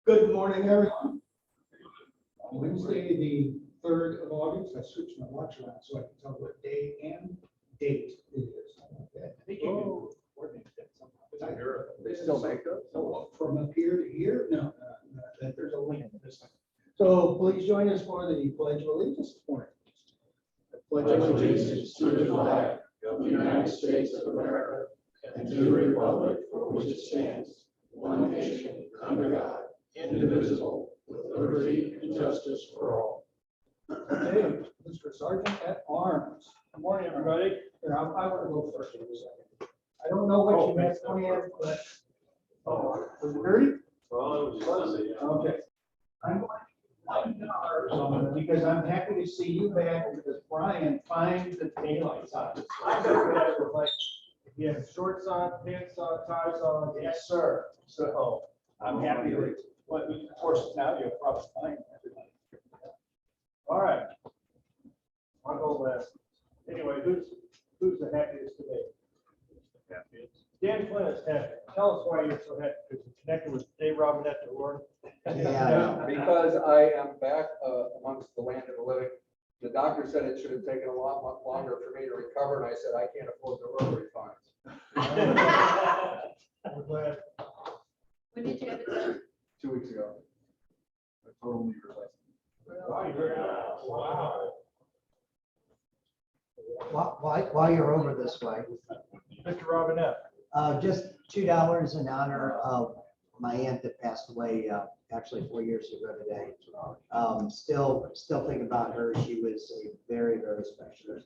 Good morning, everyone. On Wednesday, the 3rd of August, I switched my watch around so I can tell what day and date it is. I think you can coordinate that somehow. They still make those? So from up here to here? No, there's a link this time. So please join us for the Pledge of Allegiance this morning. I Pledge allegiance to the flag of the United States of America and to the republic for which it stands, one nation, under God, indivisible, with liberty and justice for all. Okay, Mr. Sergeant at Arms. Good morning, everybody. Here, I want to go first in a second. I don't know what you have planned, but, was it dirty? Well, it was fuzzy. Okay. I'm going to $1 because I'm happy to see you back because Brian finds the daylights out. I got that with like, you have shorts on, pants on, ties on. Yes, sir. So I'm happy to, but of course now you'll probably find everybody. All right. I'll go last. Anyway, who's the happiest today? Dan Flynn is happy. Tell us why you're so happy, because you connected with Dave Robinette to learn. Yeah, because I am back amongst the land of the living. The doctor said it should have taken a lot longer for me to recover, and I said, I can't afford the Rotary funds. I'm glad. When did you have it done? 2 weeks ago. A total knee replacement. Wow. While you're over this way, Mr. Robinette. just $2 in honor of my aunt that passed away, actually 4 years ago today. Still thinking about her. She was a very, very special.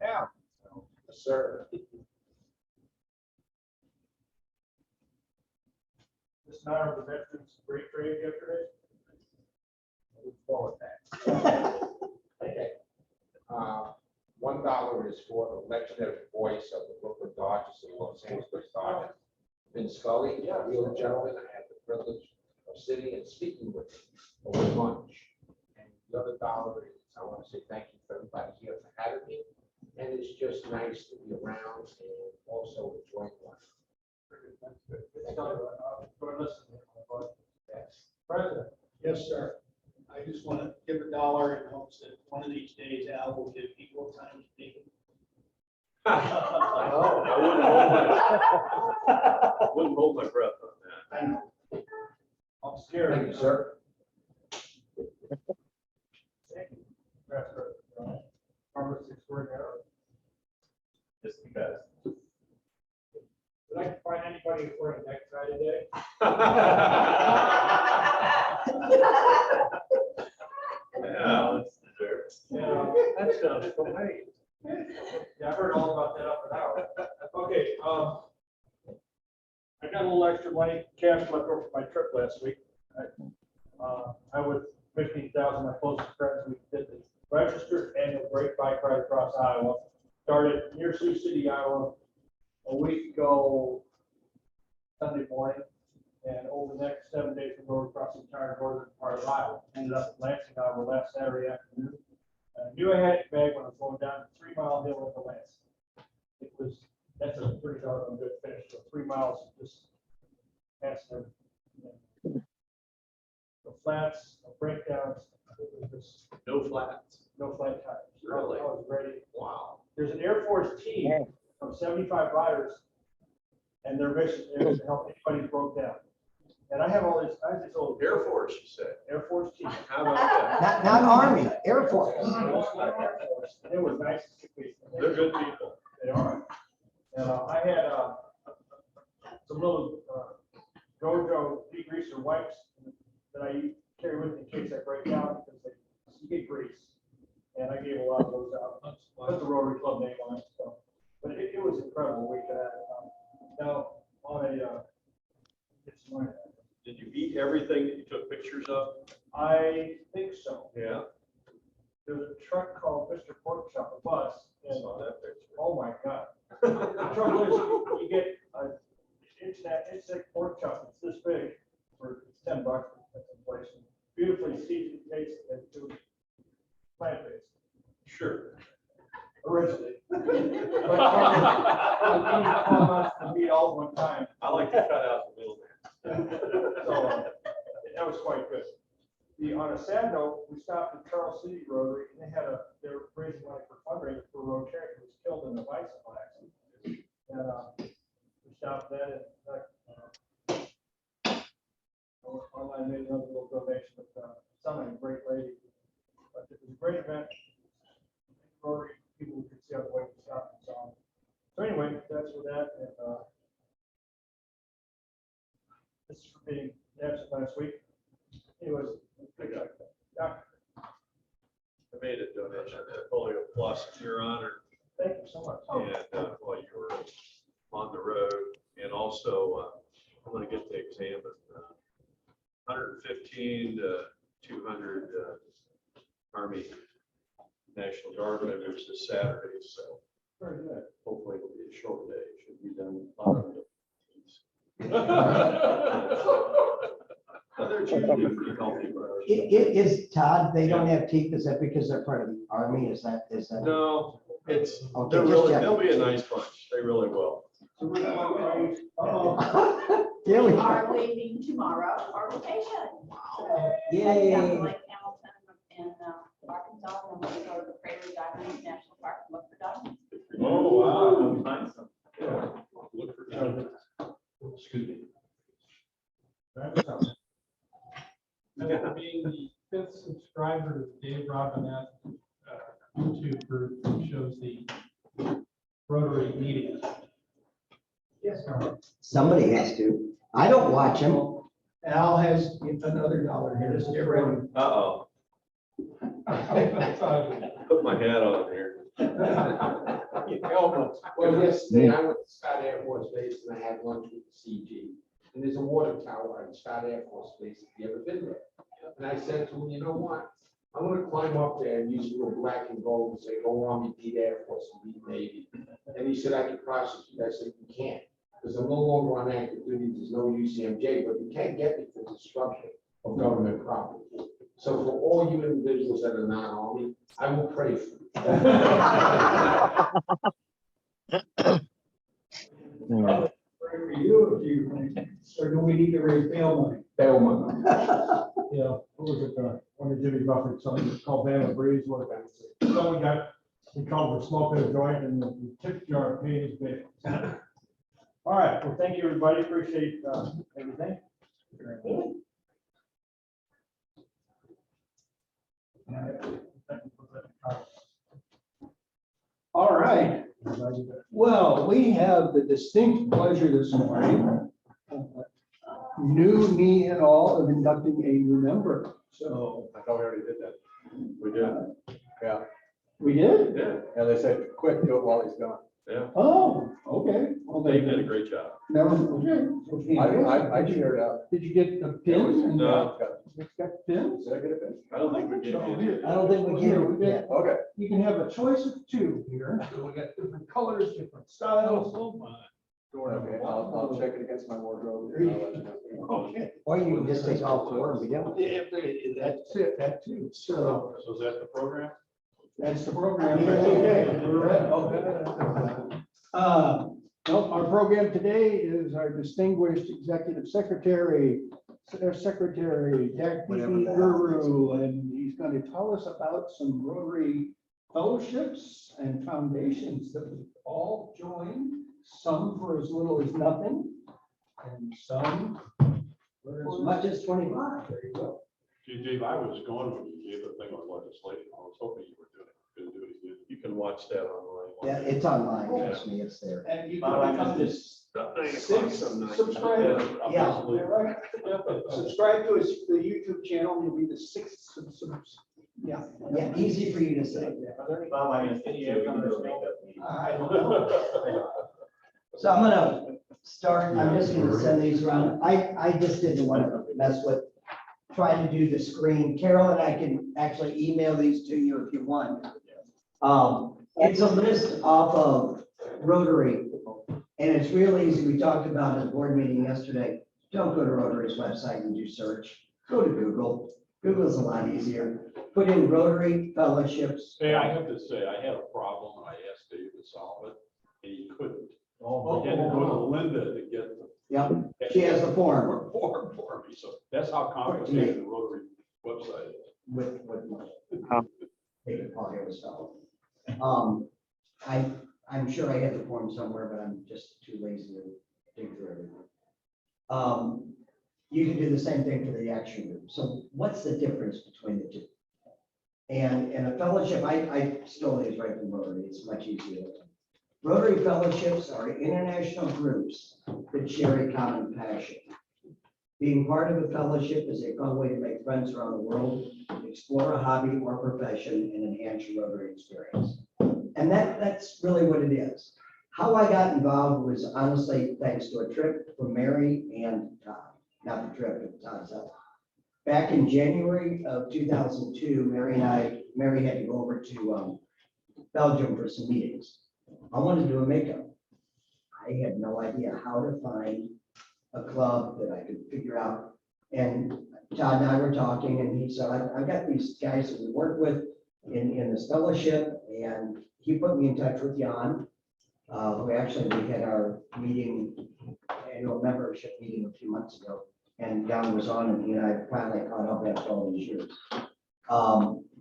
Yeah. Yes, sir. This in honor of the veterans, great trade yesterday. I look forward to that. Okay. $1 is for the legendary voice of the Brooklyn Dodgers and Los Angeles Dodgers. Vince Scully, a real gentleman. I had the privilege of sitting and speaking with him over lunch. And the other $1 is, I want to say thank you for everybody here for having me. And it's just nice to be around and also enjoying life. President. Yes, sir. I just want to give $1 in hopes that one of these days Al will give equal time to me. Wouldn't hold my breath on that. I know. I'm scared. Thank you, sir. Thank you. Congrats, President. Harvest extraordinary. Just because. Would I find anybody who's wearing a necktie today? Yeah, that's dessert. Yeah, That sounds great. yeah, I heard all about that up and out. Okay, I got a little extra money, cash left over for my trip last week. I with 15,000, my closest friends, we did the registered annual great bike ride across Iowa. Started near Sioux City, Iowa, a week ago Sunday morning. And over the next 7 days, we rode across the entire northern part of Iowa. Ended up in Lansing, Iowa last Saturday afternoon. I knew I had it back when I was going down the 3 mile hill into Lansing. That's a pretty darn good finish. So 3 miles just past everything. No flats, no breakdowns, it was just No flats. no flat tires. Really? I was ready. Wow. There's an Air Force team of 75 riders, and their mission is to help anybody who broke down. And I have all this, I have this old Air Force, you said. Air Force team. How about that? Not Army, Air Force. It was nice to see. They're good people. They are. And I had some little JoJo degreaser wipes that I carry with me in case I break down because you get grease. And I gave a lot of those out. Put the Rotary Club name on it. So. But it was an incredible week. Now, on a, it's my, Did you eat everything that you took pictures of? I think so. Yeah. There's a truck called Mr. Pork Chop, a bus. I And, saw that picture. oh my God. The trouble is, you get it's like pork chop, it's this big, for $10 at some place. Beautifully seasoned, tastes, and food, plant-based, Sure. originally. But, I mean, to meet all at one time. I like to cut out on a sad note, we stopped at Charles City Rotary, and they were raising money for fundraising for Rotary, who was killed in a bicycle accident. And, we stopped that and, online made another little donation, but, someone, a great lady. But it was a great event. Rotary people could see on the way to stop and so on. So anyway, that's for that, and, this is for being absent last week. Anyways, Doctor, I made a donation to Polio Plus in your honor, thank you so much. and while you were on the road, and also I'm going to get the exam at 115 to 200 Army National Guard members this Saturday, so Very good. hopefully it'll be a short day. Should be done. They're usually pretty healthy. Is Todd, they don't have teeth, is that because they're part of the army, is that? No, it's, Okay, they're just really, checking. they'll be a nice bunch. They really will. Here we We go. are leaving tomorrow for vacation. Yay. Heading down to Lake Hamilton in Arkansas, and we'll go to the Prairie Diamond National Park and look for diamonds. Oh, wow. Nice. Yeah. Look for excuse me. Being the fifth subscriber to Dave Robinette YouTube group that shows the Rotary meeting. Yes, Carl. Somebody has to. I don't watch them. Al has another dollar here. This is for Uh-oh. Put my hat on here. Well, yesterday I went to Scott Air Force Base and I had lunch with the CG. And there's a water tower on Scott Air Force Base. Have you ever been there? And I said to him, you know what? I'm gonna climb up there and use a little black and gold and say, go Army, beat Air Force, and beat Navy. And he said, I can prosecute. I said, you can't, because I'm no longer on active duty. There's no UCMJ, but you can't get me for destruction of government property. So for all you individuals that are non-Army, I will pray for you. for you, if you, or do we need to raise bail money? Bail money. Yeah, what was it, when Jimmy Buffett, something called Van Breeze, what, someone got, he called for smoking a joint and the tip jar paid his bill. All right, well, thank you, everybody, appreciate, everything. All right. Well, we have the distinct pleasure this morning, new me and all, of inducting a new member. So I thought we already did that. We did. Yeah, we did? Yeah, and they said, quick, do it while he's gone. yeah. Oh, okay. Well, Dave did a great job. Never, okay. I cheered out. Did you get the pin? No. It's got pins? Did I get it? I don't think we did. I don't think we can yet. Okay. You can have a choice of two here. So we got different colors, different styles. Okay, I'll check it against my wardrobe. and I'll let you know. Okay. Or you can just take all four and be done. That's it, that too. So So is that the program? that's the program. Okay. Well, our program today is our distinguished executive secretary, Jack Guru, and he's going to tell us about some Rotary fellowships and foundations that we've all joined, some for as little as nothing, and some for As much as 25. There you go. Gee, Dave, I was going when you gave the thing on legislation. I was hoping you were going to do it again. You can watch that online. Yeah, it's online, trust me, it's there. And you can become this About 9 o'clock sixth some nights. subscriber. Yeah. All right. Subscribe to his, the YouTube channel, and you'll be the sixth yeah. Yeah, easy for you to say. I don't know. So I'm gonna start, I'm just gonna send these around. I just didn't want to mess with trying to do the screen. Carol and I can actually email these to you if you want. It's a list off of Rotary, and it's real easy. We talked about it at the board meeting yesterday. Don't go to Rotary's website and do search. Go to Google. Google's a lot easier. Put in Rotary fellowships. Hey, I have to say, I had a problem and I asked Dave to solve it and he couldn't. I had to go to Linda to get the. Yep, she has the form. Form for me, so that's how complicated the Rotary website. with money. David Paul here was fellow. I'm sure I have the form somewhere, but I'm just too lazy to dig through everything. You can do the same thing for the action group. So what's the difference between the two? And a fellowship, I stole these right from Rotary. It's much easier. Rotary fellowships are international groups that share a common passion. Being part of a fellowship is a fun way to make friends around the world, explore a hobby or profession, and enhance your Rotary experience. And that's really what it is. How I got involved was honestly thanks to a trip from Mary and Todd. Not the trip, but Todd's help. Back in January of 2002, Mary had to go over to Belgium for some meetings. I wanted to do a makeup. I had no idea how to find a club that I could figure out. And Todd and I were talking, and he said, I've got these guys that we work with in this fellowship, and he put me in touch with Jan, who actually we had our annual membership meeting a few months ago, and Jan was on, and he and I finally caught up after all these years.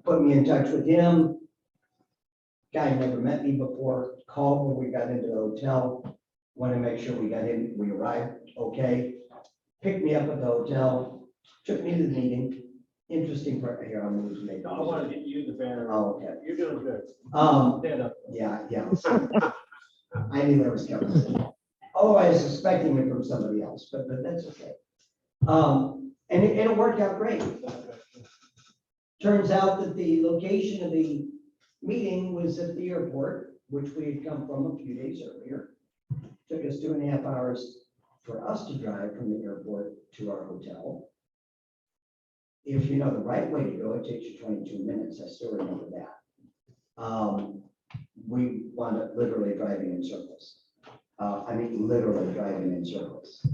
Put me in touch with him. Guy never met me before, called when we got into the hotel, wanted to make sure we arrived okay, picked me up at the hotel, took me to the meeting. Interesting part here, I'm going to make. No, I want to get you the banner. Oh, okay. You're doing good. Stand up. Yeah. I knew that was coming. Oh, I was suspecting it from somebody else, but that's okay. And it worked out great. Turns out that the location of the meeting was at the airport, which we had come from a few days earlier. Took us 2.5 hours for us to drive from the airport to our hotel. If you know the right way to go, it takes you 22 minutes. I still remember that. We wound up literally driving in circles. Literally driving in circles.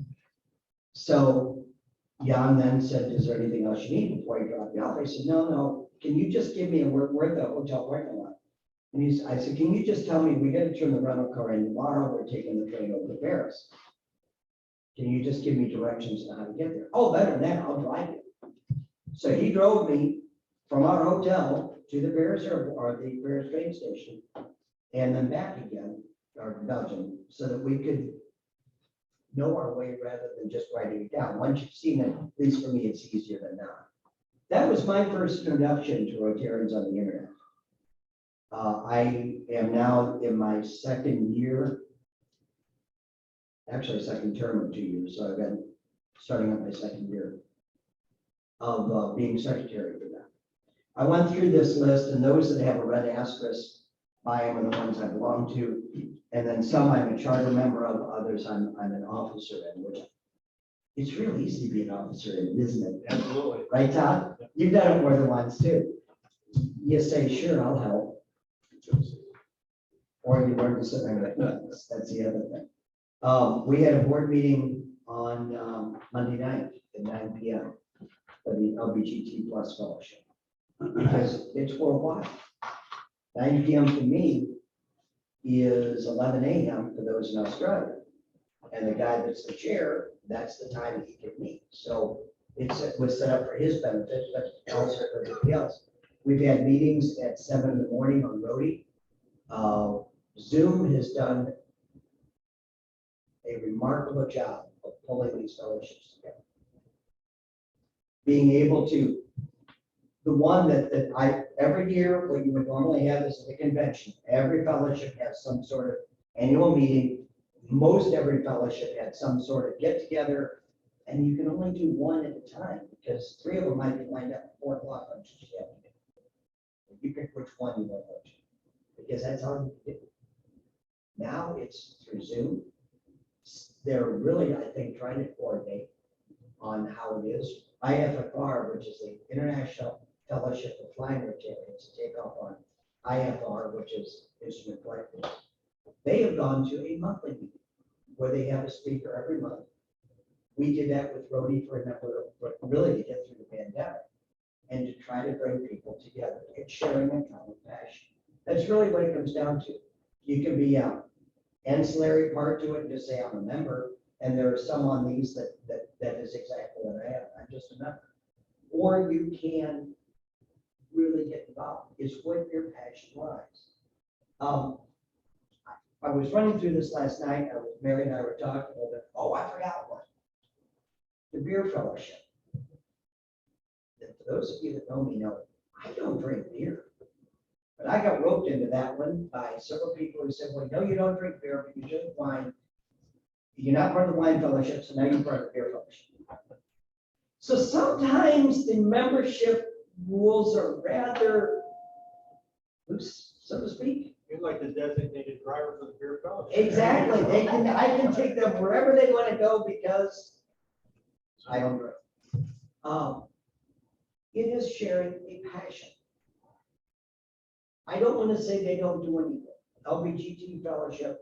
So Jan then said, is there anything else you need before I drop you off? I said, no. Can you just give me we're at the hotel parking lot. And I said, can you just tell me, we got to turn the rental car in tomorrow. We're taking the train over to Paris. Can you just give me directions on how to get there? Oh, better than that, I'll drive you. So he drove me from our hotel to the Paris airport, or the Paris train station, and then back again, or Belgium, so that we could know our way rather than just writing it down. Once you've seen it, at least for me, it's easier than not. That was my first introduction to Rotarians on the internet. I am now in my second year, actually second term of 2 years, so I've been starting up my second year of being secretary for them. I went through this list, and those that have a red asterisk by them are the ones I belong to, and then some I'm a charter member of, others I'm an officer in, which it's real easy to be an officer in, isn't it? Absolutely. Right, Todd? You've done it more than once too. You say, sure, I'll help. Or you learn to sit there and go, that's the other thing. We had a board meeting on Monday night at 9 p.m. for the LBGT Plus Fellowship, because it's worldwide. 9 p.m. for me is 11 a.m. for those in Australia. And the guy that's the chair, that's the time he can meet. So it was set up for his benefit, but also for everybody else. We've had meetings at 7 in the morning on Rotary. Zoom has done a remarkable job of pulling these fellowships together. Being able to, the one that I, every year, what you would normally have is a convention. Every fellowship has some sort of annual meeting. Most every fellowship had some sort of get together, and you can only do one at a time because 3 of them might be lined up at 4 o'clock on Tuesday afternoon. You pick which one you want to go to, because that's all you do. Now it's through Zoom. They're really, I think, trying to coordinate on how it is. IFFR, which is the International Fellowship of Flying Rotarians, to take off on IFR, which is instrument collectors. They have gone to a monthly meeting where they have a speaker every month. We did that with Rotary for a number of, really to get through the pandemic and to try to bring people together and sharing a common passion. That's really what it comes down to. You can be an ancillary part to it and just say I'm a member, and there are some on these that is exactly what I am. I'm just a member. or you can really get involved, is what your passion lies. I was running through this last night, Mary and I were talking a little bit, oh, I forgot one. The beer fellowship. And for those of you that know me know, I don't drink beer. But I got roped into that one by several people who said, well, no, you don't drink beer, but you drink wine. You're not part of the wine fellowship, so now you're part of the beer fellowship. So sometimes the membership rules are rather loose, so to speak. You're like the designated driver for the beer fellowship. Exactly. I can take them wherever they want to go because I don't drink. It is sharing a passion. I don't want to say they don't do anything. LBGT Fellowship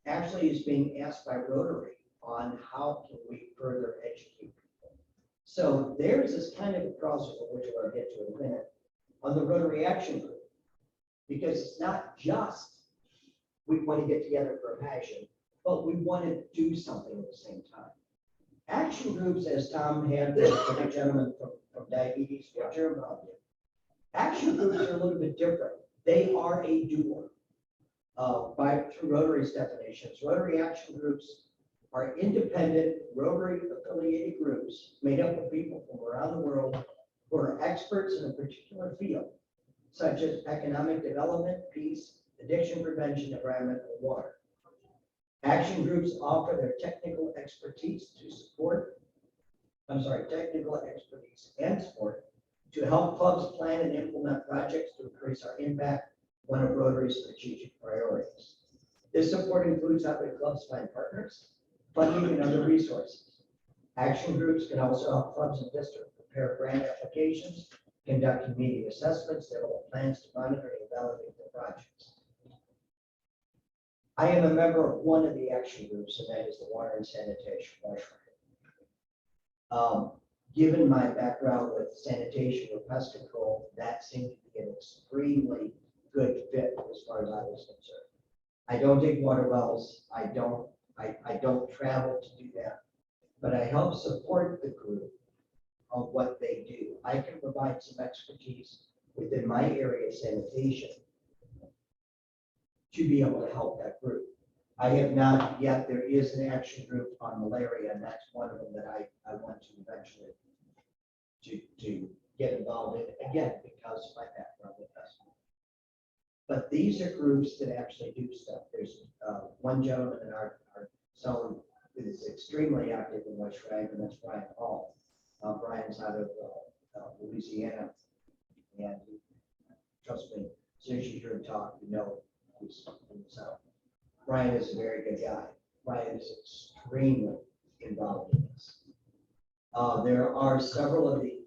actually is being asked by Rotary on how can we further educate people. So there's this kind of a crossover, which we'll get to in a minute, on the Rotary Action Group. Because it's not just we want to get together for a passion, but we want to do something at the same time. Action groups, as Tom had, the gentleman from diabetes, picture about it. Action groups are a little bit different. They are a doer. Through Rotary's definitions, Rotary action groups are independent Rotary affiliated groups made up of people from around the world who are experts in a particular field, such as economic development, peace, addiction prevention, environment, and water. Action groups offer their technical expertise and support to help clubs plan and implement projects to increase our impact, one of Rotary's strategic priorities. This support includes helping clubs find partners, funding, and other resources. Action groups can also help clubs and districts prepare grant applications, conduct community assessments, develop plans to monitor and validate their projects. I am a member of one of the action groups, and that is the Water and Sanitation Wash Ride. Given my background with sanitation or pest control, that seemed to be an extremely good fit as far as I was concerned. I don't dig water wells. I don't travel to do that, but I help support the group on what they do. I can provide some expertise within my area of sanitation to be able to help that group. I have not yet, there is an action group on malaria, and that's one of them that I want to eventually to get involved in, again, because of my background with us. But these are groups that actually do stuff. There's one gentleman in our zone that is extremely active in West Rag, and that's Brian Hall. Brian's out of Louisiana, and trust me, as soon as you hear him talk, you know who's in the South. Brian is a very good guy. Brian is extremely involved in this. There are several of the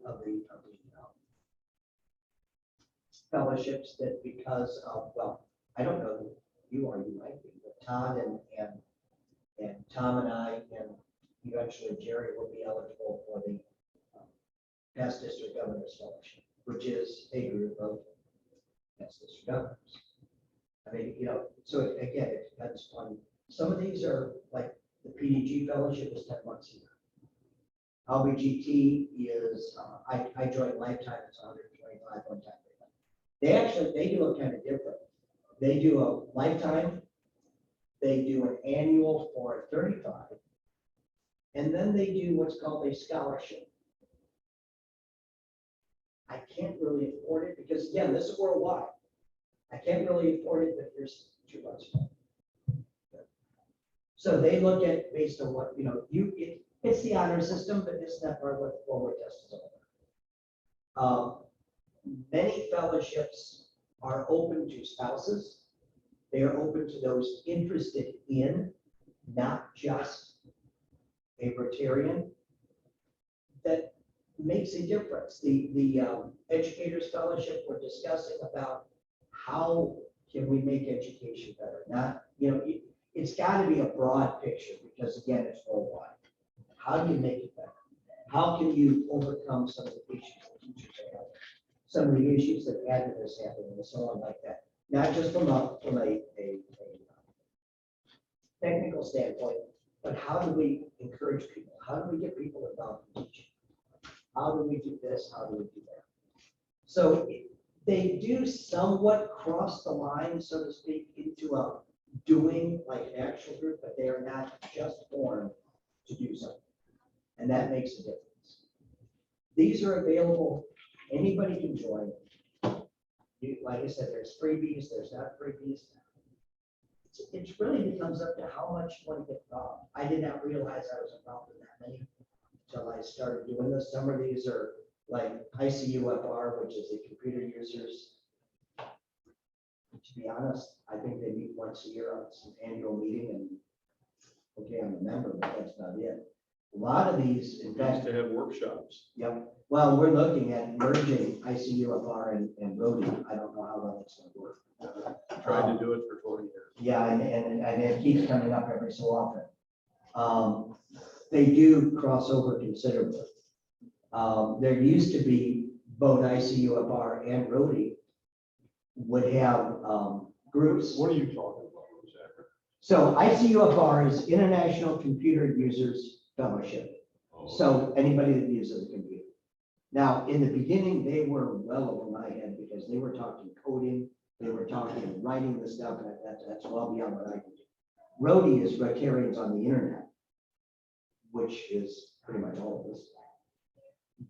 fellowships that, because of, well, I don't know who you are, you might be, but Todd and Tom and I, and eventually Jerry will be eligible for the Past District Governors Fellowship, which is a group of past district governors. I mean, you know, so again, it depends on, some of these are like the PDG Fellowship is 10 months a year. LBGT is, I joined Lifetime, it's 125 one time. They do it kind of different. They do a lifetime, they do an annual for 35, and then they do what's called a scholarship. I can't really afford it because, again, this is worldwide. I can't really afford it, but here's 2 months. So they look at based on what, you know, it's the honor system, but it's not part of what the forward test is all about. Many fellowships are open to spouses. They are open to those interested in, not just a Rotarian. That makes a difference. The Educators Fellowship, we're discussing about how can we make education better? Not, you know, it's got to be a broad picture because, again, it's worldwide. How do you make it better? How can you overcome some of the issues that teachers have? Some of the issues that advocates have and so on like that. Not just from a technical standpoint, but how do we encourage people? How do we get people involved in teaching? How do we do this? How do we do that? So they do somewhat cross the line, so to speak, into a doing like an actual group, but they are not just formed to do something. And that makes a difference. These are available, anybody can join. Like I said, there's freebies, there's not freebies. It really becomes up to how much you want to get involved. I did not realize I was involved in that many until I started doing this. Some of these are like ICUFR, which is the computer users. To be honest, I think they meet once a year on some annual meeting and okay, I'm a member, but that's about it. A lot of these, in fact, To have workshops. yep. Well, we're looking at merging ICUFR and Rotary. I don't know how well it's going to work. Tried to do it for 20 years. Yeah, and it keeps coming up every so often. They do cross over considerably. There used to be both ICUFR and Rotary would have groups. What are you talking about, Zachary? So ICUFR is International Computer Users Fellowship. So anybody that uses a computer. Now, in the beginning, they were well over my head because they were talking coding, they were talking writing the stuff, and that's well beyond what I can do. Rotary is Rotarians on the internet, which is pretty much all of us.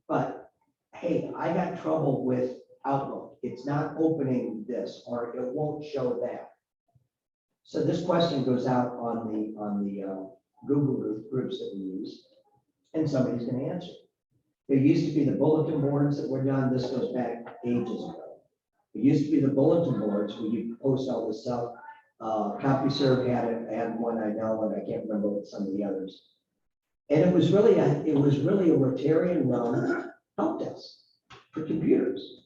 But hey, I got trouble with Outlook. It's not opening this, or it won't show that. So this question goes out on the Google groups that we use, and somebody's going to answer. There used to be the bulletin boards that were done. This goes back ages ago. It used to be the bulletin boards where you post all this stuff. CompuServe had one, I know, and I can't remember what some of the others. And it was really a Rotarian run help desk for computers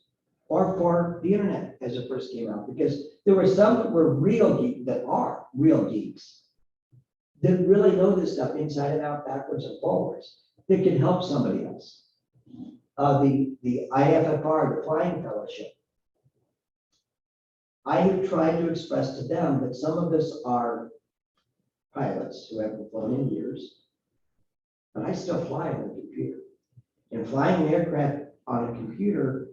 or for the internet as it first came out, because there were some that were that are real geeks that really know this stuff inside and out, backwards and forwards, that can help somebody else. The IFFR, the Flying Fellowship, I have tried to express to them that some of us are pilots who haven't flown in years, but I still fly on a computer. And flying an aircraft on a computer,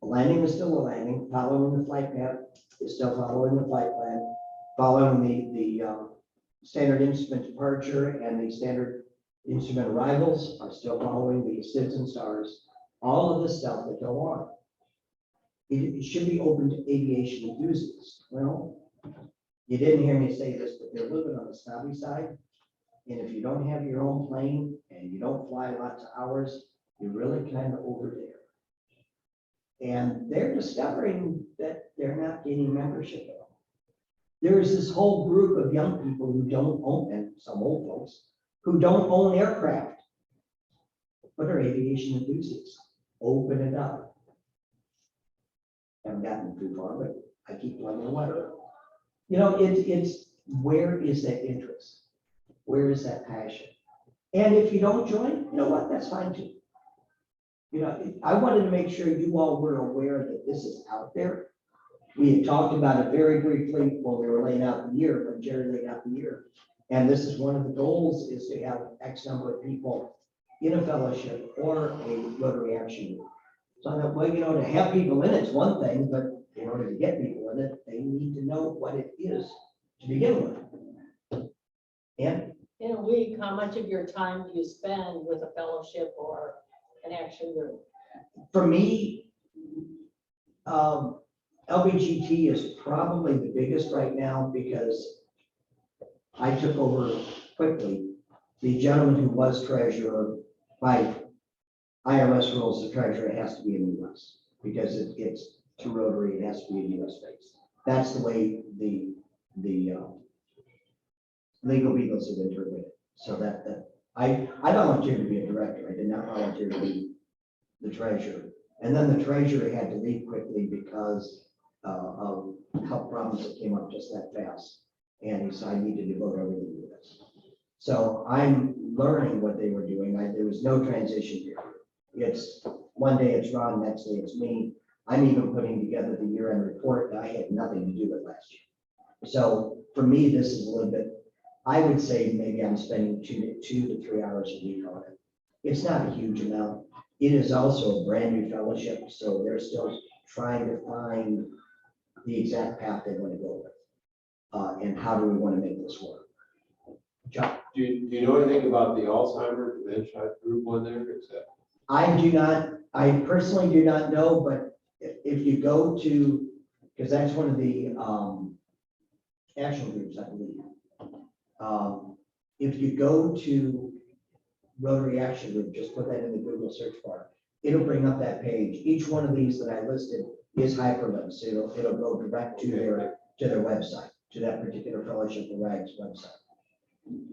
a landing is still a landing, following the flight path is still following the flight plan, following the standard instrument departure and the standard instrument arrivals are still following the SIDS and STARS, all of the stuff that go on. It should be open to aviation enthusiasts. Well, you didn't hear me say this, but they're a little bit on the snobby side. And if you don't have your own plane and you don't fly lots of hours, you're really kind of over there. And they're discovering that they're not gaining membership at all. There's this whole group of young people who don't own, and some old folks, who don't own aircraft, but are aviation enthusiasts. Open it up. Haven't gotten too far, but I keep plugging away. You know, it's where is that interest? Where is that passion? And if you don't join, you know what? That's fine too. You know, I wanted to make sure you all were aware that this is out there. We had talked about it very briefly when we were laying out the year, when Jerry laid out the year. And this is one of the goals, is to have X number of people in a fellowship or a Rotary action group. So I thought, well, you know, to have people in it's one thing, but in order to get people in it, they need to know what it is to begin with. And in a week, how much of your time do you spend with a fellowship or an action group? for me, LBGT is probably the biggest right now because I took over quickly. The gentleman who was treasurer, by IRS rules, the treasurer has to be in the US because it's to Rotary, it has to be in US based. That's the way the legal beagles have interpreted it. So that I volunteered to be a director. I did not volunteer to be the treasurer. And then the treasurer had to leave quickly because of health problems that came up just that fast. And he said, I need to devote everything to this. So I'm learning what they were doing. There was no transition period. It's one day it's Ron, next day it's me. I'm even putting together the year-end report that I had nothing to do with last year. So for me, this is a little bit, I would say maybe I'm spending 2 to 3 hours a week on it. It's not a huge amount. It is also a brand new fellowship, so they're still trying to find the exact path they want to go with. And how do we want to make this work? John? Do you know anything about the Alzheimer dementia group on there? Is that? I do not, I personally do not know, but if you go to, because that's one of the action groups, I believe. If you go to Rotary Action Group, just put that in the Google search bar. It'll bring up that page. Each one of these that I listed is hyperlinked, so it'll go direct to their website, to that particular Fellowship of Rags website.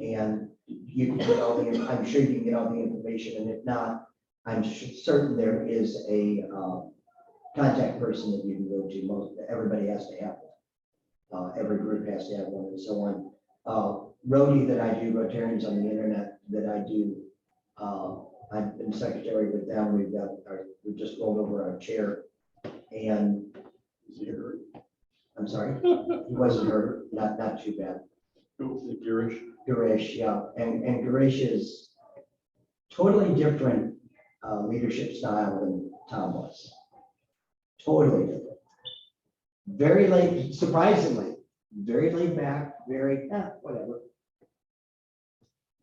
And you can get all the, I'm sure you can get all the information, and if not, I'm certain there is a contact person that you can go to. Most, everybody has to have one. Every group has to have one, and so on. Rotary that I do, Rotarians on the internet that I do, I've been secretary with them. We just rolled over our chair, and I'm sorry, he wasn't hurt, not too bad. Girish, yeah, and Girish is totally different leadership style than Tom was. Totally different. Very late, surprisingly, very laid back, very, whatever.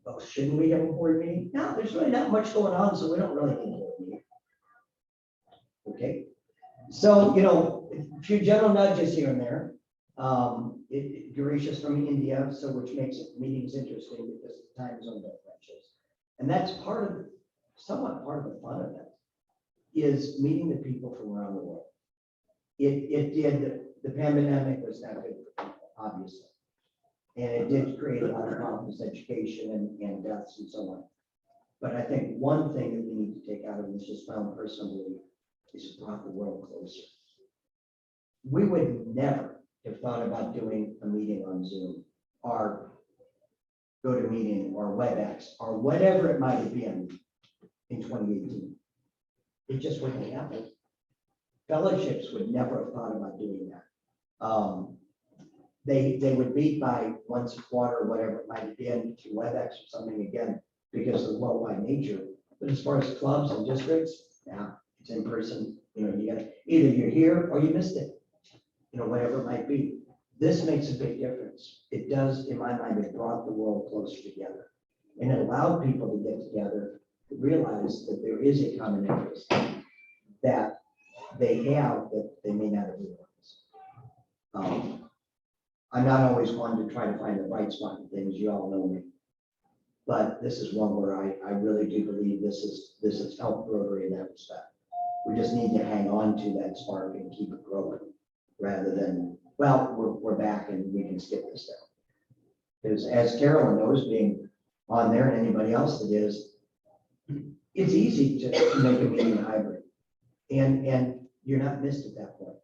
Oh, shouldn't we have a board meeting? No, there's really not much going on, so we don't really need a board meeting. Okay, so, you know, a few general nudges here and there. Girish is from India, so which makes meetings interesting because the time zone differentials. And that's part of, somewhat part of the fun of it, is meeting the people from around the world. The pandemic was not good for people, obviously. And it did create a lot of problems, education and deaths and so on. But I think one thing that we need to take out of this, just found personally, is brought the world closer. We would never have thought about doing a meeting on Zoom or GoToMeeting or WebEx or whatever it might have been in 2018. It just wouldn't happen. Fellowships would never have thought about doing that. They would meet by once a quarter or whatever it might have been to WebEx or something again because of the worldwide nature. But as far as clubs and districts, yeah, it's in person. You know, you got either you're here or you missed it. You know, whatever it might be. This makes a big difference. It does, in my mind, it brought the world closer together. And it allowed people to get together to realize that there is a common interest that they have that they may not have realized. I'm not always one to try to find the right spot in things. You all know me. But this is one where I really do believe this has helped Rotary in that respect. We just need to hang on to that spark and keep it growing rather than, well, we're back and we can skip this down. Because as Carolyn knows, being on there and anybody else that is, it's easy to make a meeting hybrid. And you're not missed at that point.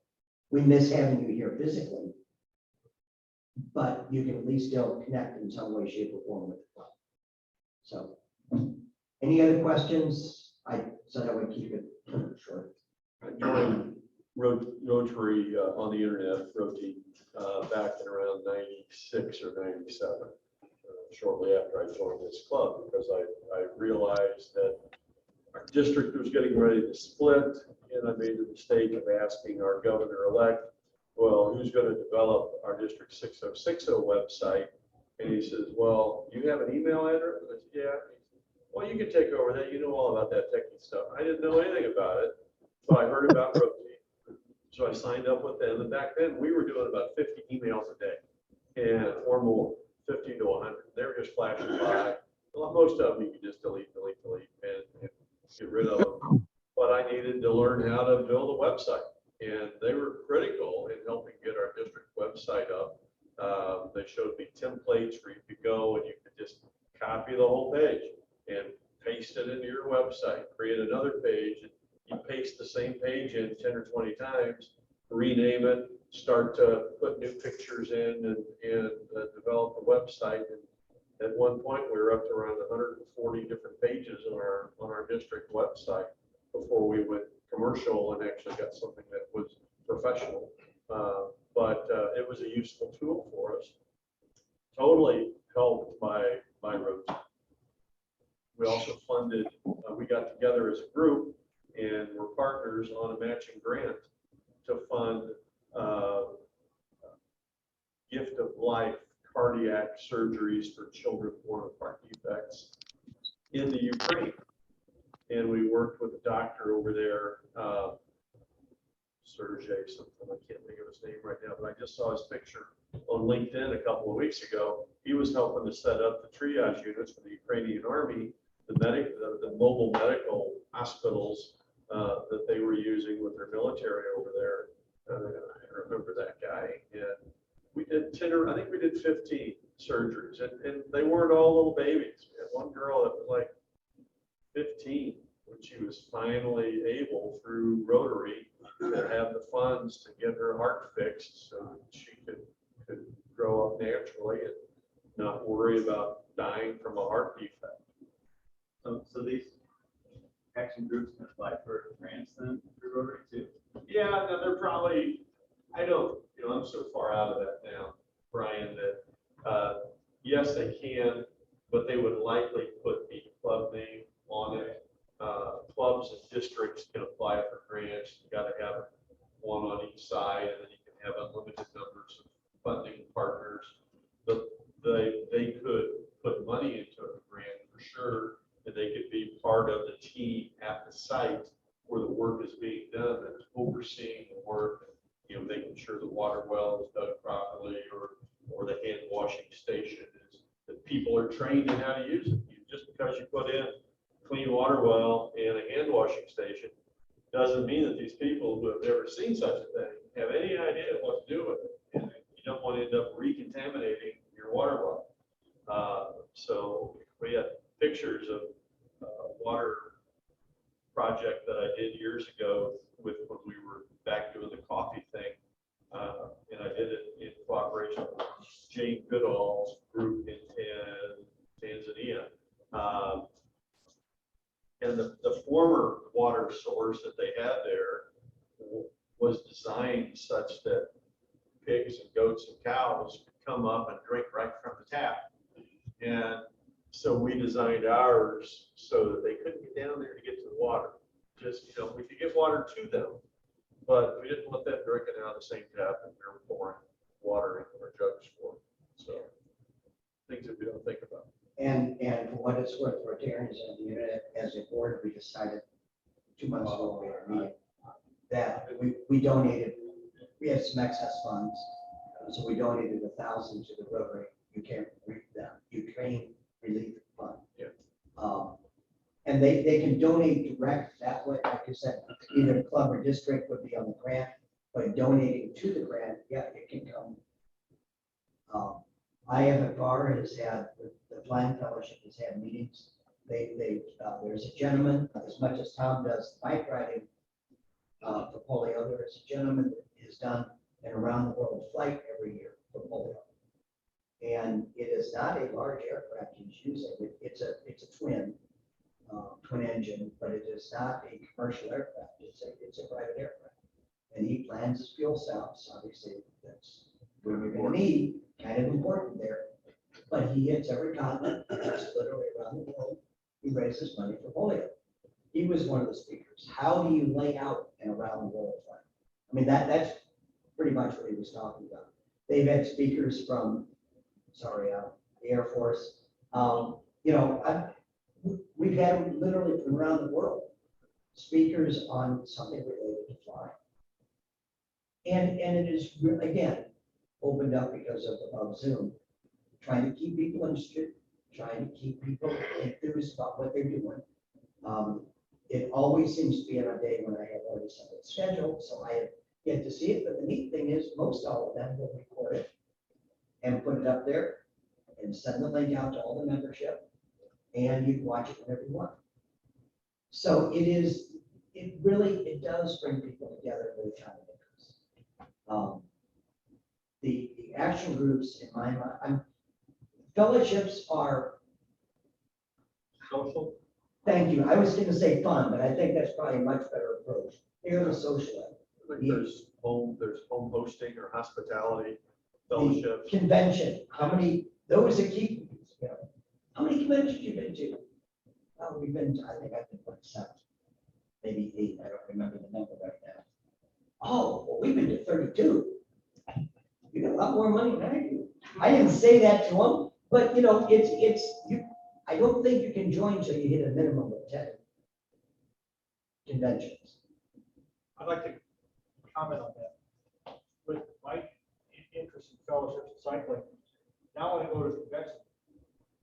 We miss having you here physically, but you can at least still connect in some way, shape, or form with the club. So, any other questions? I said I would keep it short. I joined Rotary on the internet, Rotary, back in around 96 or 97, shortly after I joined this club, because I realized that our district was getting ready to split, and I made the mistake of asking our governor-elect, well, who's going to develop our District 6060 website? And he says, well, you have an email address? I said, yeah. Well, you can take over that. You know all about that techie stuff. I didn't know anything about it. So I heard about Rotary. So I signed up with them. And back then we were doing about 50 emails a day or more, 50 to 100. They were just flashing by. Well, most of them you can just delete, and get rid of them. But I needed to learn how to build a website. And they were critical in helping get our district website up. They showed me templates where you could go and you could just copy the whole page and paste it into your website, create another page, and you paste the same page in 10 or 20 times, rename it, start to put new pictures in and develop the website. And at one point we were up to around 140 different pages on our district website before we went commercial and actually got something that was professional. But it was a useful tool for us. Totally helped by Rotary. We also funded got together as a group and were partners on a matching grant to fund gift of life cardiac surgeries for children born with heart defects in the Ukraine. And we worked with a doctor over there, Sergey something, I can't think of his name right now, but I just saw his picture on LinkedIn a couple of weeks ago. He was helping to set up the triage units for the Ukrainian army, the mobile medical hospitals that they were using with their military over there. I remember that guy. And we did 10, or I think we did 15 surgeries, and they weren't all little babies. We had one girl that was like 15 when she was finally able through Rotary to have the funds to get her heart fixed so that she could grow up naturally and not worry about dying from a heart defect. So these action groups can apply for grants then through Rotary too? Yeah, no, they're probably, I don't, I'm so far out of that now, Brian, that yes, they can, but they would likely put the club name on it. Clubs and districts can apply for grants. You got to have one on each side, and then you can have unlimited numbers of funding partners. But they could put money into a grant for sure, and they could be part of the team at the site where the work is being done, and overseeing the work, making sure the water well is dug properly, or the hand washing station is, that people are trained in how to use it. Just because you put in a clean water well and a hand washing station doesn't mean that these people who have never seen such a thing have any idea what to do with it. And you don't want to end up recontaminating your water well. So we had pictures of water project that I did years ago with when we were back doing the coffee thing. And I did it in cooperation with Jane Goodall's group in Tanzania. And the former water source that they had there was designed such that pigs and goats and cows could come up and drink right from the tap. And so we designed ours so that they couldn't get down there to get to the water. Just, we could get water to them, but we didn't want them drinking out of the same tap and we were pouring water into our jugs for them. So things that we don't think about. And for what it's worth, Rotarians on the internet, as a board, we decided 2 months ago, we had a meeting, that we donated, we had some excess funds. So we donated 1,000 to the Rotary Ukraine Relief Fund. Yeah. And they can donate direct that way, like you said, either club or district would be on the grant, but donating to the grant, yeah, it can come. IFFR has had, the Blind Fellowship has had meetings. There's a gentleman, as much as Tom does bike riding for polio, there is a gentleman that has done an around the world flight every year for polio. And it is not a large aircraft he's using. It's a twin engine, but it is not a commercial aircraft. It's a private aircraft. And he plans his fuel cells. Obviously, that's where we're going to need, kind of important there. But he hits every continent, literally around the world. He raises money for polio. He was one of the speakers. How do you lay out an around the world flight? I mean, that's pretty much what he was talking about. They've had speakers from, the Air Force. We've had them literally from around the world, speakers on something related to flying. And it is, again, opened up because of Zoom, trying to keep people interested, trying to keep people enthused about what they're doing. It always seems to be on a day when I have already something scheduled, so I get to see it. But the neat thing is most all of them will record it and put it up there and send the link out to all the membership, and you can watch it whenever you want. So it does bring people together with kind of interest. The action groups, in my mind, fellowships are Social? Thank you. I was going to say fun, but I think that's probably a much better approach. They're the social end. I think there's home hosting or hospitality fellowships. The convention, how many, those that keep, how many conventions you been to? Well, we've been, I think I've been like 7, maybe 8, I don't remember the number right now. Oh, well, we've been to 32. You got a lot more money than I do. I didn't say that to him, but you know, I don't think you can join till you hit a minimum of 10 conventions. I'd like to comment on that. With my interest in fellowships and cycling, now when I go to the convention,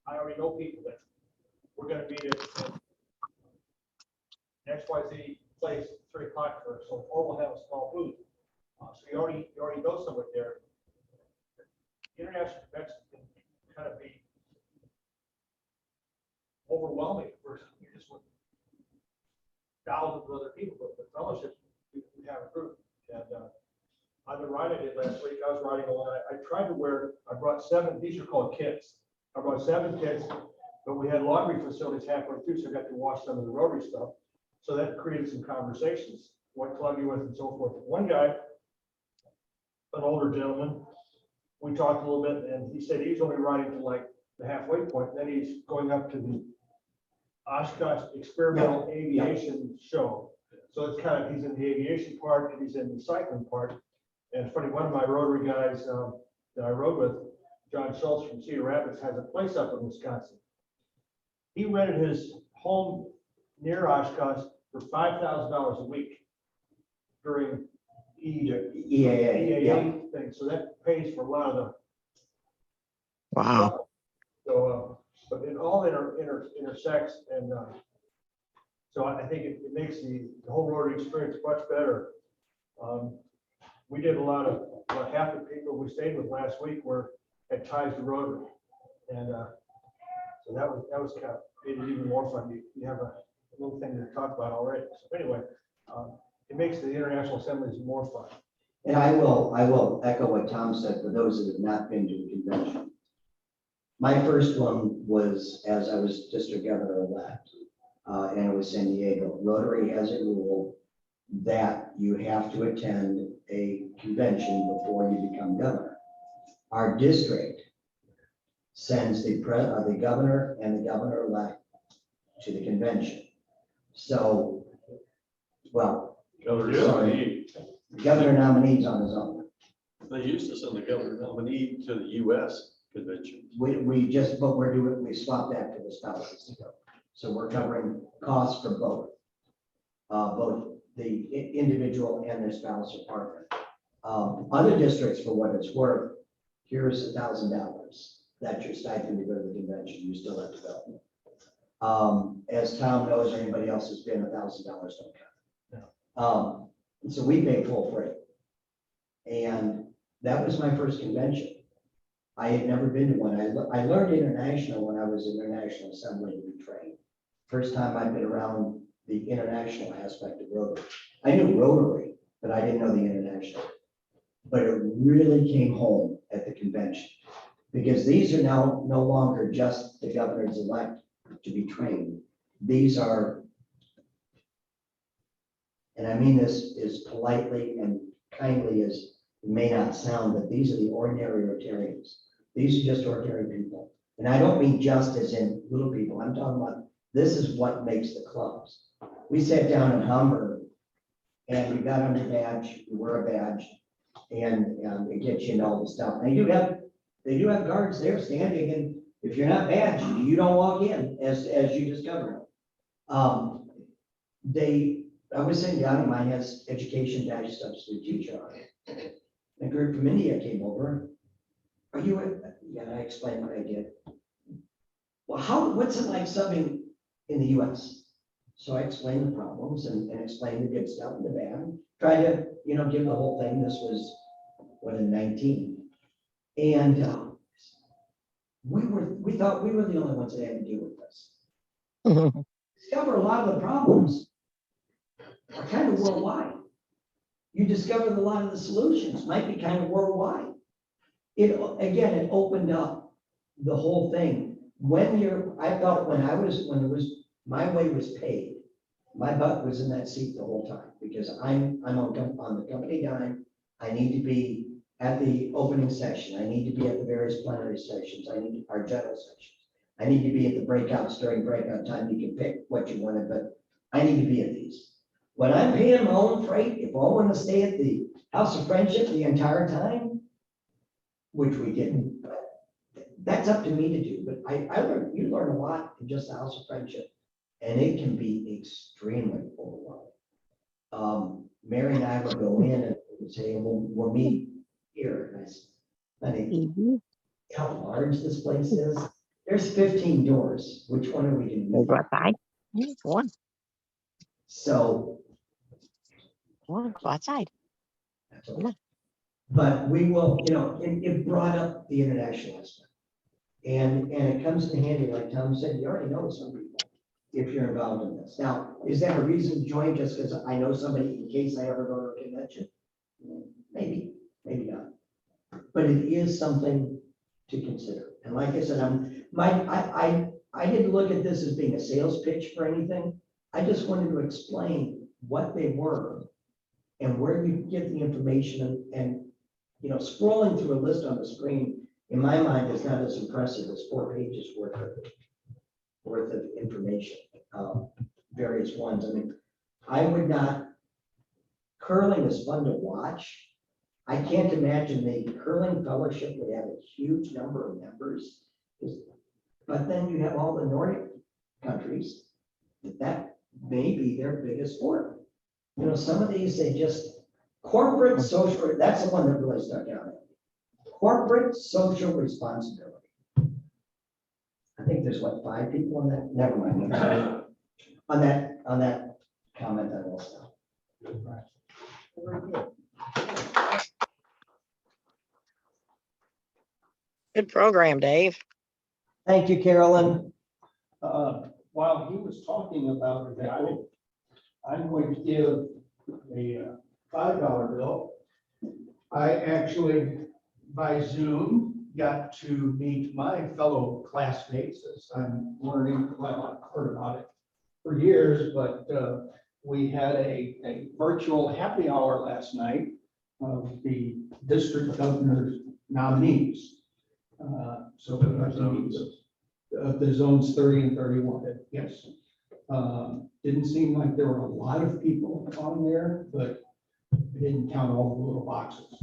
I already know people that we're gonna meet at XYZ place at 3 o'clock first, so or we'll have a small booth. So you already know somebody there. International conventions can kind of be overwhelming at first. You just with thousands of other people, but the fellowship, we have a group. And on the ride I did last week, I was riding along. I tried to wear, I brought 7, these are called kits. I brought 7 kits, but we had laundry facilities halfway through, so I got to wash some of the Rotary stuff. So that created some conversations, what club you with and so forth. One guy, an older gentleman, we talked a little bit and he said he's only riding to like the halfway point. Then he's going up to the Oshkosh Experimental Aviation Show. So it's kind of, he's in the aviation part and he's in the cycling part. And it's funny, one of my Rotary guys that I rode with, John Schultz from Cedar Rapids, has a place up in Wisconsin. He rented his home near Oshkosh for $5,000 a week during EAA thing. So that pays for a lot of the. Wow. So, but it all intersects, and so I think it makes the whole Rotary experience much better. We did a lot of, about half the people we stayed with last week were at ties to Rotary, and so that was kind of made it even more fun. You have a little thing to talk about already. So anyway, it makes the international assemblies more fun. And I will echo what Tom said for those that have not been to a convention. My first one was as I was district governor-elect, and it was San Diego. Rotary has a rule that you have to attend a convention before you become governor. Our district sends the governor and the governor-elect to the convention. So, well, Governor governor nominee's on his own. They used to send the governor nominee to the US convention. We swapped that for the spouses to go. So we're covering costs for both the individual and their spouse or partner. Other districts, for what it's worth, here's $1,000. That's your stipend to go to the convention. You still have to go. As Tom knows, or anybody else has been, $1,000 don't count. So we pay full freight. And that was my first convention. I had never been to one. I learned international when I was in International Assembly to be trained. First time I've been around the international aspect of Rotary. I knew Rotary, but I didn't know the international. But it really came home at the convention because these are now no longer just the governors elect to be trained. These are, and I mean this as politely and kindly as it may not sound, but these are the ordinary Rotarians. These are just ordinary people. And I don't mean just as in little people. I'm talking about this is what makes the clubs. We sat down in Hamburg and we got under badge, we wear a badge, and it gets you into all the stuff. They do have guards there standing, and if you're not badged, you don't walk in as you discover. I was sitting down and mine has education dash substitute teacher on it. A group from India came over. Are you yeah, I explained what I did. Well, what's it like subbing in the US? So I explained the problems and explained the good stuff and the bad. Try to, give the whole thing. This was in 19. And we thought we were the only ones that had to deal with this. Discover a lot of the problems are kind of worldwide. You discover that a lot of the solutions might be kind of worldwide. It opened up the whole thing. I felt when my way was paid, my butt was in that seat the whole time because I'm on the company dime. I need to be at the opening session. I need to be at the various plenary sessions. I need our general sessions. I need to be at the breakouts during breakout time. You can pick what you wanted, but I need to be at these. When I'm paying my own freight, if I want to stay at the House of Friendship the entire time, which we didn't, but that's up to me to do. But I learned, you learn a lot in just the House of Friendship, and it can be extremely full of. Mary and I would go in and would say, we'll meet here. And I said, honey, how large this place is? There's 15 doors. Which one are we going to Over meet? a five. One. So. One. Go outside. That's all. But we will, it brought up the international aspect. And it comes in handy, like Tom said, you already know some people if you're involved in this. Now, is that a reason to join just because I know somebody in case I ever go to a convention? Maybe, maybe not. But it is something to consider. And like I said, I didn't look at this as being a sales pitch for anything. I just wanted to explain what they were and where you get the information and scrolling through a list on the screen, in my mind, is not as impressive as 4 pages worth of information, various ones. I mean, I would not, curling is fun to watch. I can't imagine the curling fellowship would have a huge number of members. But then you have all the Nordic countries, that may be their biggest sport. Some of these, they just, corporate social, that's the one that really stuck out. Corporate social responsibility. I think there's 5 people on that? Never mind. I'm sorry. On that comment, I will stop. Good program, Dave. Thank you, Carolyn. While he was talking about it, I'm going to give a $5 bill. I actually, by Zoom, got to meet my fellow classmates as I'm learning. Well, I've heard about it for years, but we had a virtual happy hour last night of the district governor's nominees. So of the zones 30 and 31, yes. Didn't seem like there were a lot of people on there, but I didn't count all the little boxes.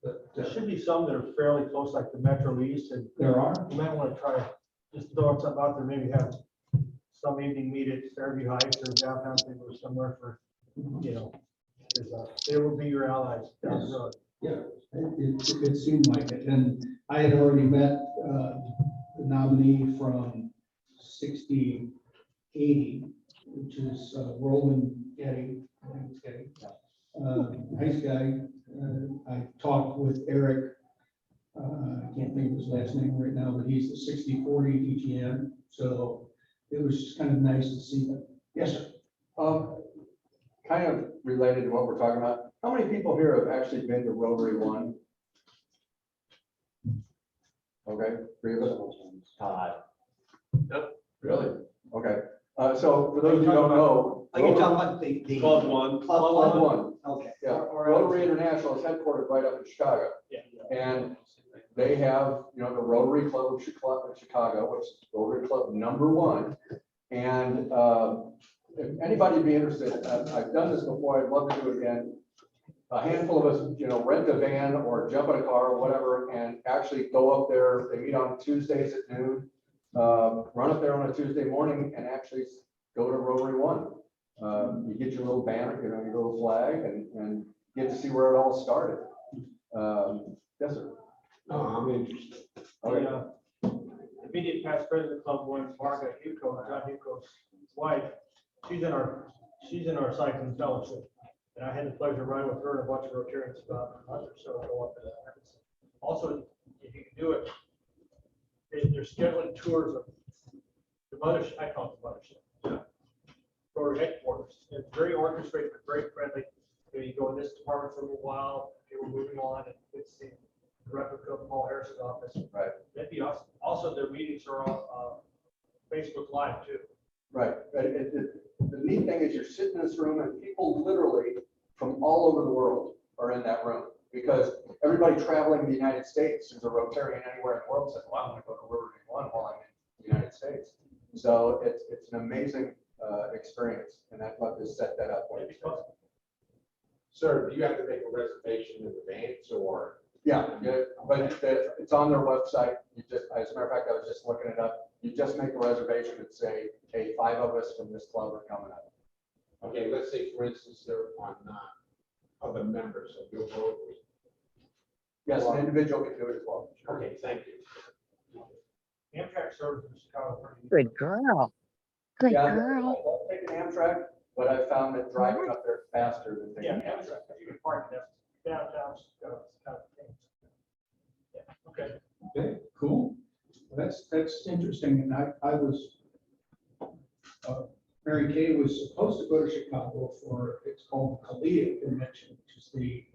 But There should be some that are fairly close, like the Metro East, and there are. you might want to try, just throwing something out there, maybe have some evening meet at Fairview Heights or downtown, or somewhere for, because they will be your allies down the road. Yeah, it seemed like it. And I had already met the nominee from 6080, which is Roland Getty. I think it's Getty. Nice guy. I talked with Eric. I can't think of his last name right now, but he's the 6040 EGM. So it was just kind of nice to see them. Yes, sir. Kind of related to what we're talking about. How many people here have actually been to Rotary 1? Okay, 3 of us. Todd. Yep. Really? Okay. So for those who don't know, Are you talking about the Club 1. Club 1. Okay. Yeah, Rotary International is headquartered right up in Chicago. Yeah. And they have, the Rotary Club of Chicago, which is Rotary Club #1. And if anybody be interested, I've done this before, I'd love to do it again. A handful of us, rent a van or jump in a car or whatever, and actually go up there. They meet on Tuesdays at noon. Run up there on a Tuesday morning and actually go to Rotary 1. You get your little banner, your little flag, and get to see where it all started. Yes, sir. No, I'm interested. Okay. The immediate past president of Club 1, Margaret Huco, John Huco's wife, she's in our cycling fellowship. And I had the pleasure of riding with her and a bunch of Rotarians about a month or so ago up to that. Also, if you can do it, they're scheduling tours of the mothership, I call it the mothership. Rotary headquarters. It's very orchestrated, but very friendly. You go in this department for a little while, people moving on, and it's the replica of Paul Harris's office. Right. That'd be awesome. Also, their meetings are on Facebook Live too. Right. The neat thing is you're sitting in this room and people literally from all over the world are in that room, because everybody traveling in the United States, who's a Rotarian anywhere in the world, says, well, I want to go to Rotary 1 while I'm in the United States. So it's an amazing experience, and I'd love to set that up for you. Sir, do you have to make a reservation in advance or? Yeah, but it's on their website. You just, as a matter of fact, I was just looking it up. You just make a reservation and say, hey, 5 of us from this club are coming up. Okay, let's say, for instance, there are not other members of your Rotary. Yes, an individual can do it as well. Okay, thank you. Amtrak serves in Chicago. Good girl. Good Yeah, girl. I'll take an Amtrak, but I found that driving up there faster than taking Yeah, an Amtrak. you can park it downtown Chicago. It's kind of thing. Yeah, okay. Okay, cool. That's interesting. And I was, Mary Kay was supposed to go to Chicago for, it's called CALIA Convention, which is the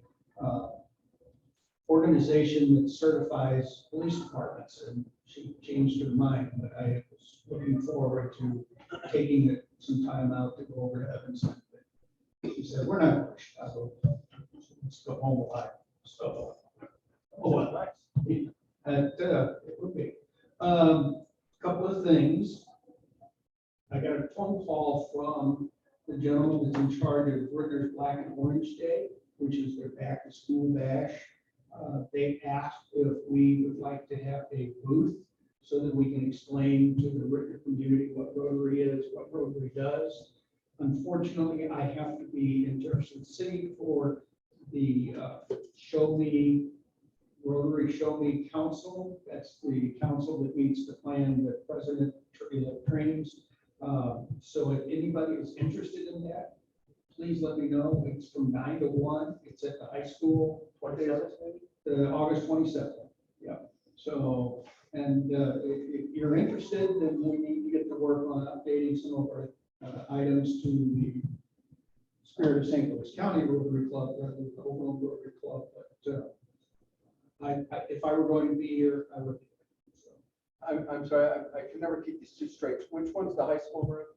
organization that certifies police departments. And she changed her mind, but I was looking forward to taking some time out to go over to Evanston. She said, we're not going to Chicago. Let's go home alive. So, it would be. Couple of things. I got a phone call from the gentleman that's in charge of Ritter's Black and Orange Day, which is their back to school bash. They asked if we would like to have a booth so that we can explain to the Ritter community what Rotary is, what Rotary does. Unfortunately, I have to be in Jefferson City for the Show Me Rotary Show Me Council. That's the council that meets to plan the president trainings. So if anybody is interested in that, please let me know. It's from 9 to 1. It's at the high school. What day is it? August 27th. Yeah. So, and if you're interested, then we need to get to work on updating some of our items to the Spirit of St. Louis County Rotary Club, rather than the Overland Rotary Club. But if I were going to be here, I would. I'm sorry, I can never keep these two straight. Which one's the high school group?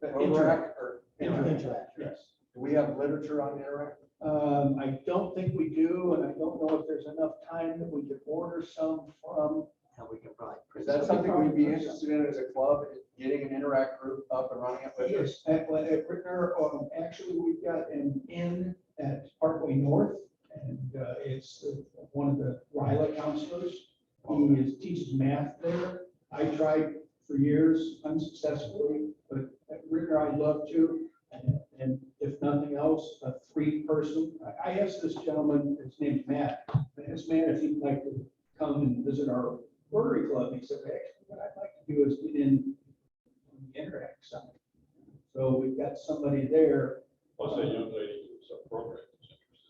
The Interact. or Interact, yes. Do we have literature on Interact? I don't think we do, and I don't know if there's enough time that we could order some from. And we can probably. Is that something we'd be interested in as a club, getting an Interact group up and running it with us? Yes, at Ritter, actually, we've got an inn at Parkway North, and it's one of the RILA counselors. He teaches math there. I tried for years unsuccessfully, but at Ritter, I'd love to. And if nothing else, a 3-person. I asked this gentleman, his name's Matt, I asked Matt if he'd like to come and visit our Rotary Club. He said, actually, what I'd like to do is get in on the Interact side. So we've got somebody there. Plus a young lady who's a program.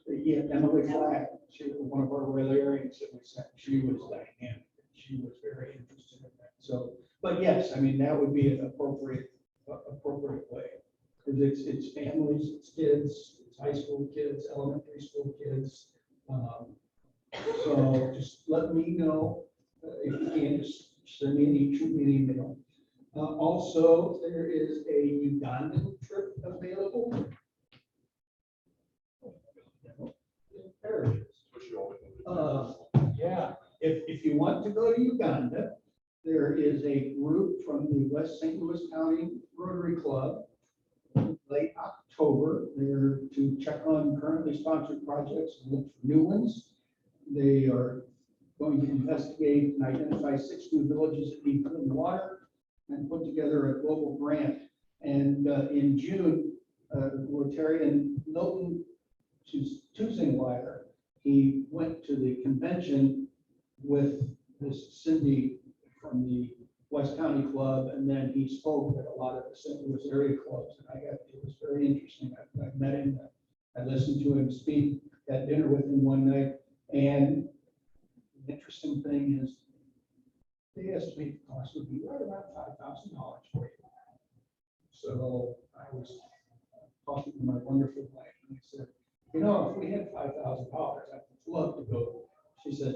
Yeah, Emily Flack, she was one of our Rotarians that we sent. She was dynamic. She was very interested in that. So, but yes, I mean, that would be an appropriate way. Because it's families, it's kids, it's high school kids, elementary school kids. So just let me know if you can, just send me shoot me an email. Also, there is a Ugandan trip available. There it is. Yeah, if you want to go to Uganda, there is a group from the West St. Louis County Rotary Club. Late October, they're to check on currently sponsored projects and look for new ones. They are going to investigate and identify 6 new villages that need clean water and put together a global grant. And in June, Rotarian Milton Tuesingwire, he went to the convention with this Cindy from the West County Club, and then he spoke at a lot of the St. Louis area clubs, and it was very interesting. I met him, I listened to him speak, had dinner with him one night, and the interesting thing is they estimate the cost would be right around $5,000 for you. So I was talking to my wonderful wife, and I said, you know, if we had $5,000, I'd love to go. She said,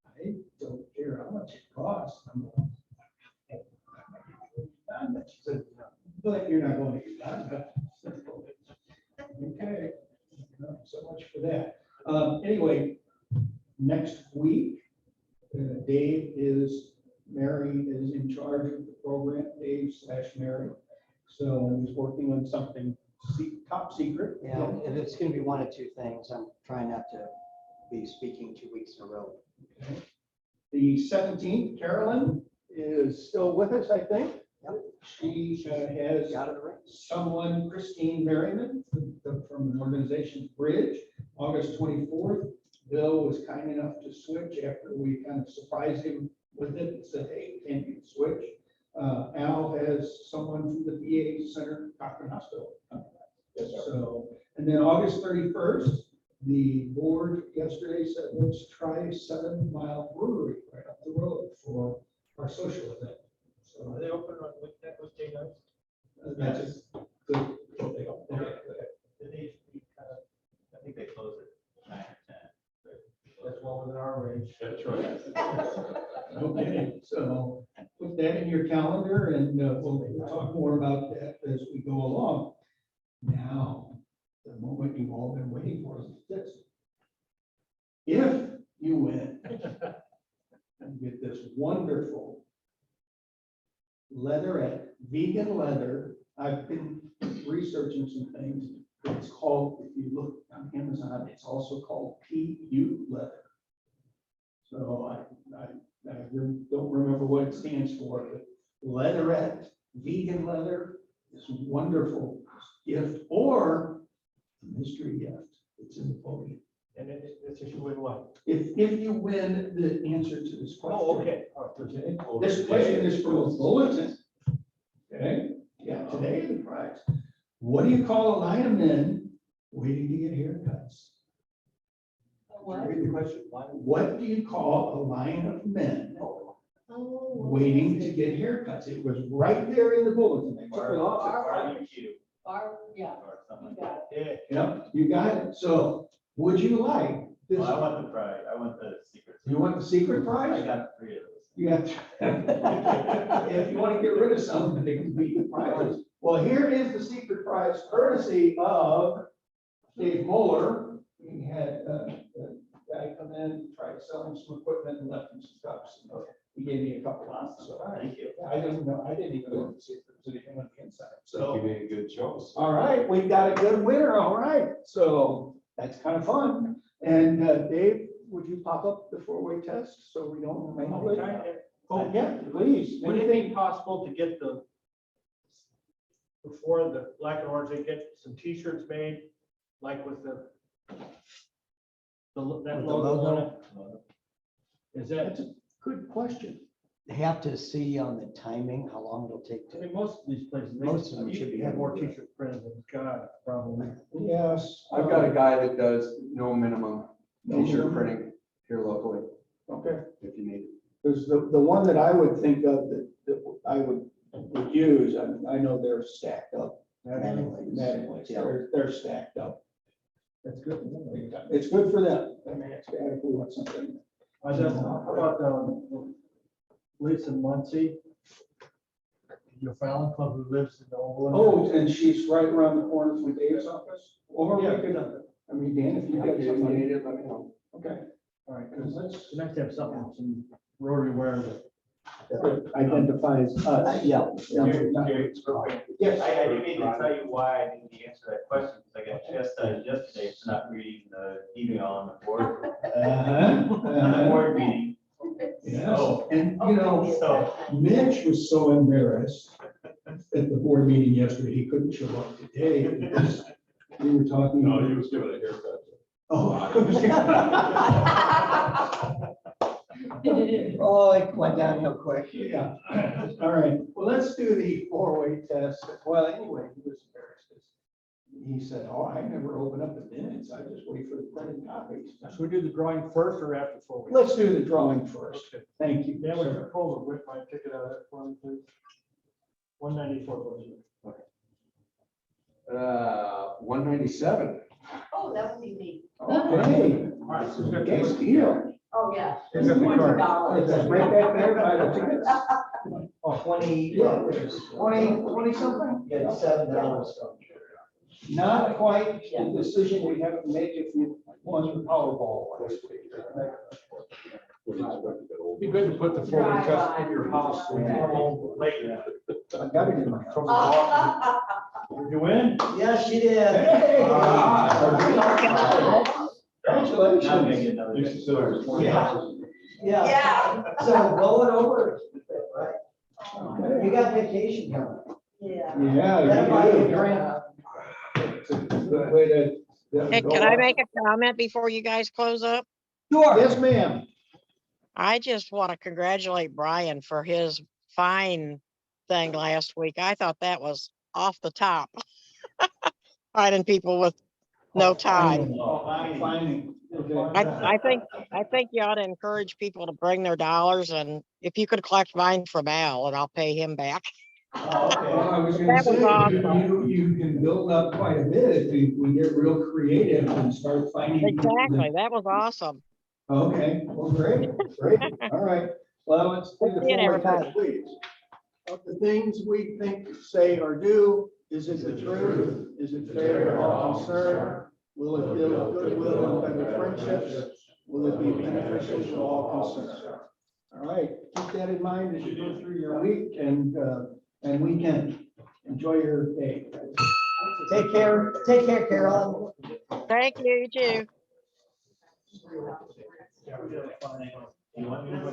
I don't care how much it costs. I'm like, she said, but you're not going to Uganda. Okay, so much for that. Anyway, next week, Mary is So he's working on something top secret. Yeah, if it's gonna be one of two things, I'm trying not to be speaking 2 weeks in a row. The 17th, Carolyn is still with us, I think. Yep. She has Out of the ring. someone, Christine Merriman, from an organization Bridge, August 24th. Bill was kind enough to switch after we kind of surprised him with it and said, hey, can you switch? Al has someone from the VA Center, Cochran Hospital. Yes, sir. So, and then August 31st, the board yesterday said, let's try a 7-mile brewery right up the road for our social event. So Are they open on weekday nights? that's a good. They don't- It needs to be kind of, I think they close at 9 or 10. That's well within our range. That's right. Okay, so put that in your calendar and we'll talk more about that as we go along. Now, the moment you've all been waiting for is this. If you win and get this wonderful leatherette, vegan leather, I've been researching some things. It's called, if you look on Amazon, it's also called PU leather. So I don't remember what it stands for, but leatherette, vegan leather is a wonderful gift or a mystery gift. It's in the podium. And it's if you win what? If you win the answer to this question. Oh, okay. All right. Okay, this question is from a bulletin. Okay, yeah, today the prize. What do you call a line of men waiting to get haircuts? What? Read the question. What do you call a line of men Oh, waiting to get haircuts? It was right there in the bulletin. They took it off. Barbecue Yeah. or something You like got that. it. Yeah. Yep, you got it. So would you like this? Well, I want the prize, I want the secret. You want the secret I prize? got 3 of those. You got. If you want to get rid of something, they can beat the prize. Well, here is the secret prize courtesy of Dave Moeller. He had a guy come in, tried selling some equipment and left him some cups. He gave me a couple of them. So Thank you. I didn't know, I didn't even know if there was anything on the inside. So. You made a good choice. All right, we've got a good winner, all right, so that's kind of fun. And Dave, would you pop up the 4-way test so we don't mangle it? Oh, yeah, please. Would it be possible to get before the black and orange, they get some T-shirts made, like with that logo on it? Is that, That's a good question. They have to see on the timing, how long it'll take I mean, to. most of these places, Most of them you should be have more able to. T-shirt printed than God, probably. Yes. I've got a guy that does no minimum No t-shirt minimum. printing here locally, Okay, if you need it. because the one that I would think of that I would use, I know they're stacked up. Manually, they're stacked up. That's good. It's good for them. I mean, it's bad if we want something. How about Lisa Muncy, your Fallon Club who lives in the old. Oh, and she's right around the corner from Dave's office? Or we Yeah. could, I mean, Dan, if you got If you something. need it, let me know. Okay. All right, because It's nice to have something, some Rotary wear that identifies us. Yeah. Yes. I do need to tell you why I didn't answer that question, because I got chastised yesterday for not reading the email on the board. Uh-huh. Board meeting. Yes, Oh. and you know, So, Mitch was so embarrassed at the board meeting yesterday, he couldn't show up today. because We were talking. No, he was giving a haircut. Oh, it went downhill quick. Yeah, all right, well, let's do the 4-way test. Well, anyway, he was embarrassed. He said, oh, I never open up the minutes, I just wait for the printed copies. Should we do the drawing first or after 4 weeks? Let's do the drawing first. Okay. Thank you. Then we sir. can pull the whip my ticket out of that for me, please. 194. 197. Oh, that would be me. Okay. All right, so we've got Yes, deal. Oh, yeah. Here's the card. Let's break that there by the tickets. Oh, 20, Yeah, 20 something? yeah, $7. Not quite the decision we have to make if you won the Powerball last week. What do you expect to get old? Be good to put the full test in your house. when you're home. Later. I got it in my house. From the walk. Did you win? Yes, she did. Hey! Ah. Now I'm gonna Congratulations. get another. Yeah. Yeah. So going over, right? You got vacation coming. Yeah. Yeah. That'll buy you a you do. drink. It's a good way to. Hey, can I make a comment before you guys close up? Yes, ma'am. I just want to congratulate Brian for his fine thing last week. I thought that was off the top. Finding people with no time. Finding. I think you ought to encourage people to bring their dollars, and if you could collect mine from Al and I'll pay him back. Well, I was gonna That was say, awesome. you can build up quite a bit if we get real creative and start finding. people that- Exactly. That was awesome. Okay, well, great, great, all right. Well, let's do the Good seeing forward test, everybody. please. Of the things we think, say, or do, is it the truth? Is it fair to all concerned? Will it build goodwill and better friendships? Will it be beneficial to all concerned? All right, keep that in mind as you go through your week and weekend. Enjoy your day. Take care, Carolyn. Thank you, you too. You want me to-